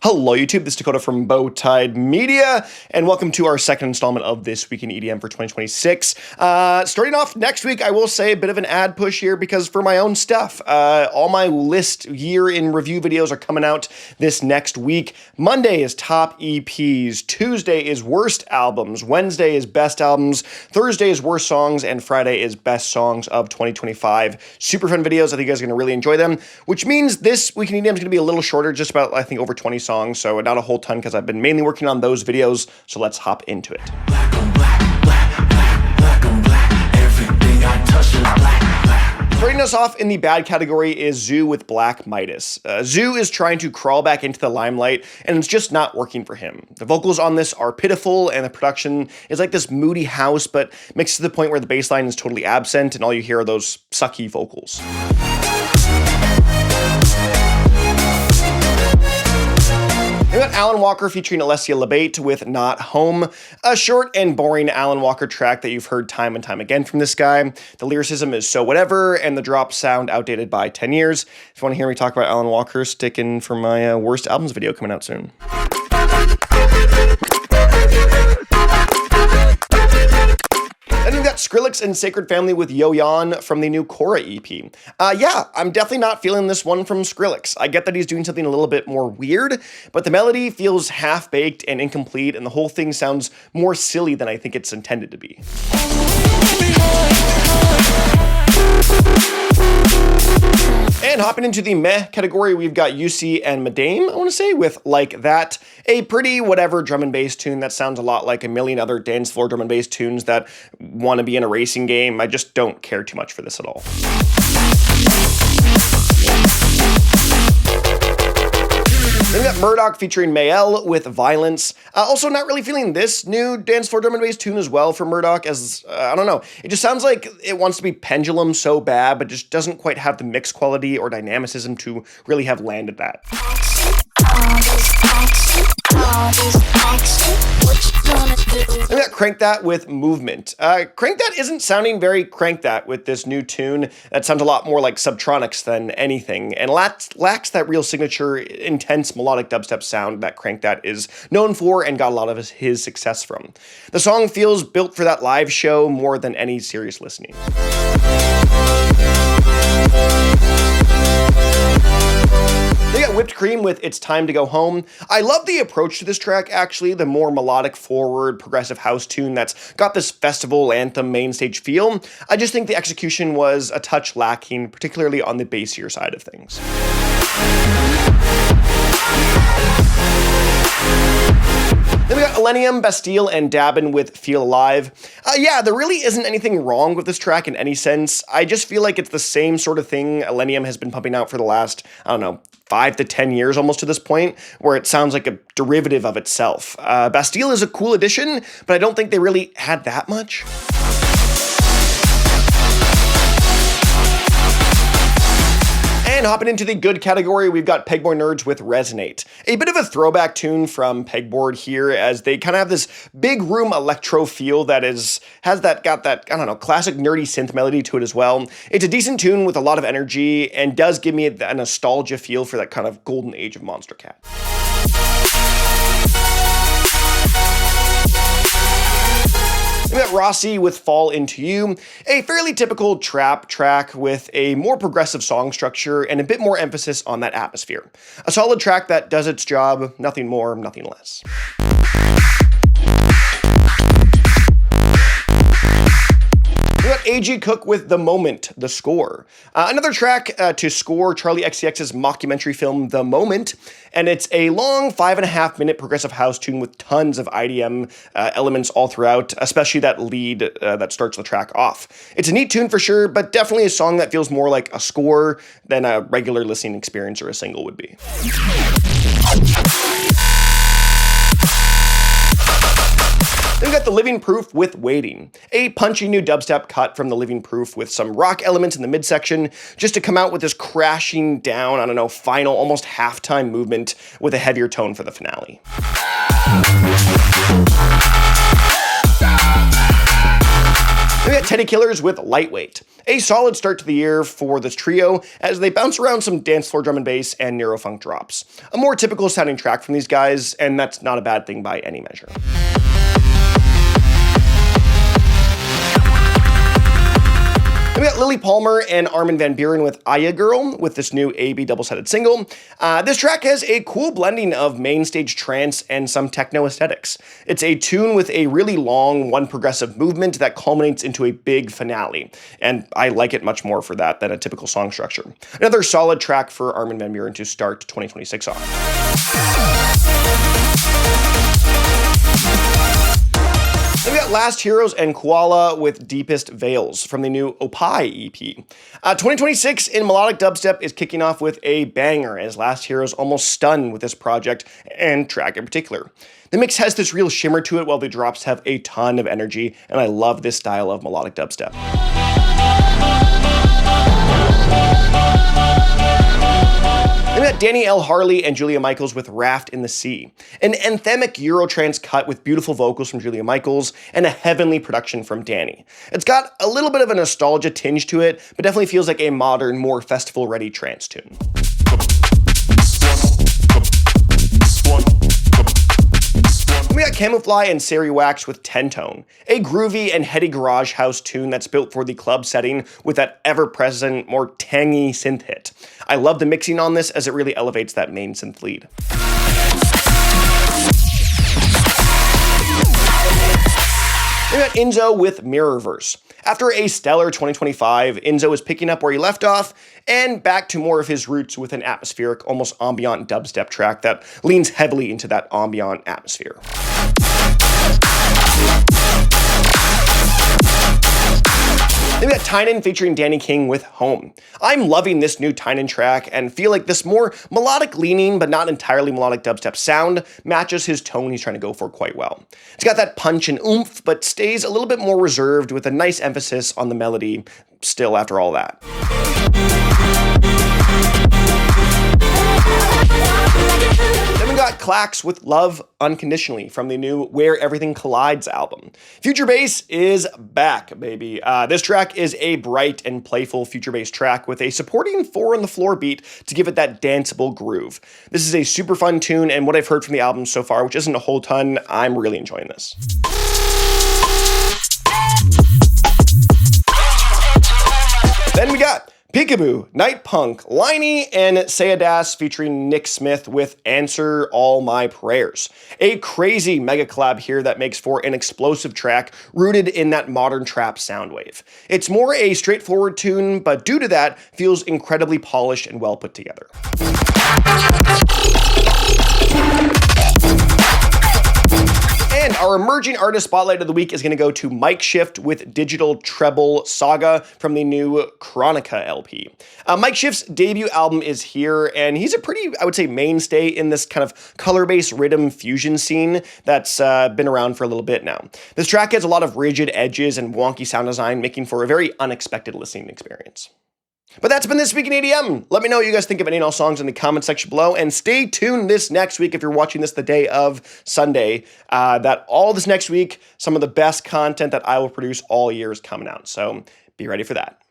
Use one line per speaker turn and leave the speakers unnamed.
Hello YouTube, this is Dakota from Bowtied Media, and welcome to our second installment of This Week in EDM for 2026. Starting off next week, I will say a bit of an ad push here because for my own stuff, all my list year in review videos are coming out this next week. Monday is top EPs, Tuesday is worst albums, Wednesday is best albums, Thursday is worst songs, and Friday is best songs of 2025. Super fun videos, I think you guys are going to really enjoy them, which means This Week in EDM is going to be a little shorter, just about, I think, over 20 songs, so not a whole ton because I've been mainly working on those videos, so let's hop into it.
Black on black, black, black, black on black, everything I touch is black, black.
Starting us off in the bad category is Zoo with Black Midas. Zoo is trying to crawl back into the limelight, and it's just not working for him. The vocals on this are pitiful, and the production is like this moody house, but mixed to the point where the bass line is totally absent, and all you hear are those sucky vocals. We got Alan Walker featuring Alessia Labate with Not Home, a short and boring Alan Walker track that you've heard time and time again from this guy. The lyricism is so whatever, and the drops sound outdated by 10 years. If you want to hear me talk about Alan Walker, stick in for my worst albums video coming out soon. Then we've got Skrillex and Sacred Family with Yo Yon from the new Cora EP. Yeah, I'm definitely not feeling this one from Skrillex. I get that he's doing something a little bit more weird, but the melody feels half-baked and incomplete, and the whole thing sounds more silly than I think it's intended to be. And hopping into the meh category, we've got YUSSI and MÆDM, I want to say, with Like That, a pretty whatever drum and bass tune that sounds a lot like a million other dance floor drum and bass tunes that want to be in a racing game. I just don't care too much for this at all. Then we got Murdock featuring Maëlie with Violence. Also not really feeling this new dance floor drum and bass tune as well for Murdock, as, I don't know, it just sounds like it wants to be pendulum so bad, but just doesn't quite have the mix quality or dynamicism to really have landed that. Then we got Crankdat with Movement. Crankdat isn't sounding very Crankdat with this new tune. That sounds a lot more like Subtronics than anything, and lacks that real signature, intense melodic dubstep sound that Crankdat is known for and got a lot of his success from. The song feels built for that live show more than any serious listening. They got Whipped Cream with It's Time to Go Home. I love the approach to this track, actually, the more melodic, forward, progressive house tune that's got this festival anthem main stage feel. I just think the execution was a touch lacking, particularly on the bassier side of things. Then we got ILLENIUM, Bastille, and Dabin with Feel Alive. Yeah, there really isn't anything wrong with this track in any sense. I just feel like it's the same sort of thing ILLENIUM has been pumping out for the last, I don't know, 5 to 10 years almost to this point, where it sounds like a derivative of itself. Bastille is a cool addition, but I don't think they really had that much. And hopping into the good category, we've got Pegboard Nerds with Resonate. A bit of a throwback tune from Pegboard here, as they kind of have this big room electro feel that got that, I don't know, classic nerdy synth melody to it as well. It's a decent tune with a lot of energy and does give me a nostalgia feel for that kind of golden age of Monster Cat. We got ROSSY with Fall Into You, a fairly typical trap track with a more progressive song structure and a bit more emphasis on that atmosphere. A solid track that does its job, nothing more, nothing less. We got A.G. Cook with The Moment, The Score. Another track to score Charlie XCX's mockumentary film, The Moment, and it's a long 5.5-minute progressive house tune with tons of IDM elements all throughout, especially that lead that starts the track off. It's a neat tune for sure, but definitely a song that feels more like a score than a regular listening experience or a single would be. Then we got The Living Proof with Waiting, a punchy new dubstep cut from The Living Proof with some rock elements in the midsection, just to come out with this crashing down, I don't know, final, almost halftime movement with a heavier tone for the finale. We got Teddy Killerz with Lightweight. A solid start to the year for this trio as they bounce around some dance floor drum and bass and neurofunk drops. A more typical sounding track from these guys, and that's not a bad thing by any measure. We got Lily Palmer and Armin van Buuren with Aya Girl with this new AB double-sided single. This track has a cool blending of main stage trance and some techno aesthetics. It's a tune with a really long, one progressive movement that culminates into a big finale, and I like it much more for that than a typical song structure. Another solid track for Armin van Buuren to start 2026 off. Then we got Last Heroes and Kuala with Deepest Vales from the new Opie EP. 2026 in melodic dubstep is kicking off with a banger as Last Heroes almost stunned with this project and track in particular. The mix has this real shimmer to it while the drops have a ton of energy, and I love this style of melodic dubstep. We got Danny L. Harle and Julia Michaels with Raft in the Sea, an anthemic Eurotrance cut with beautiful vocals from Julia Michaels and a heavenly production from Danny. It's got a little bit of a nostalgia tinge to it, but definitely feels like a modern, more festival-ready trance tune. We got Camoufly and Ceri Wax with Tentone, a groovy and heady garage house tune that's built for the club setting with that ever-present, more tangy synth hit. I love the mixing on this as it really elevates that main synth lead. We got Enzo with Mirrorverse. After a stellar 2025, Enzo is picking up where he left off and back to more of his roots with an atmospheric, almost ambient dubstep track that leans heavily into that ambient atmosphere. Then we got Tynan featuring Dani King with Home. I'm loving this new Tynan track and feel like this more melodic leaning but not entirely melodic dubstep sound matches his tone he's trying to go for quite well. It's got that punch and oomph but stays a little bit more reserved with a nice emphasis on the melody still after all that. Then we got Clax with Love Unconditionally from the new Where Everything Collides album. Future bass is back, baby. This track is a bright and playful future bass track with a supporting 4 on the floor beat to give it that danceable groove. This is a super fun tune, and what I've heard from the album so far, which isn't a whole ton, I'm really enjoying this. Then we got PEEKABOO, Night Punk, Liney, and Sayadas featuring Nick Smith with Answer All My Prayers. A crazy mega collab here that makes for an explosive track rooted in that modern trap sound wave. It's more a straightforward tune, but due to that, feels incredibly polished and well put together. And our emerging artist spotlight of the week is going to go to Mike Shift with Digital Treble Saga from the new Chronica LP. Mike Shift's debut album is here, and he's a pretty, I would say, mainstay in this kind of color-based rhythm fusion scene that's been around for a little bit now. This track has a lot of rigid edges and wonky sound design, making for a very unexpected listening experience. But that's been This Week in EDM. Let me know what you guys think of any and all songs in the comment section below, and stay tuned this next week if you're watching this the day of Sunday, that all this next week, some of the best content that I will produce all year is coming out, so be ready for that.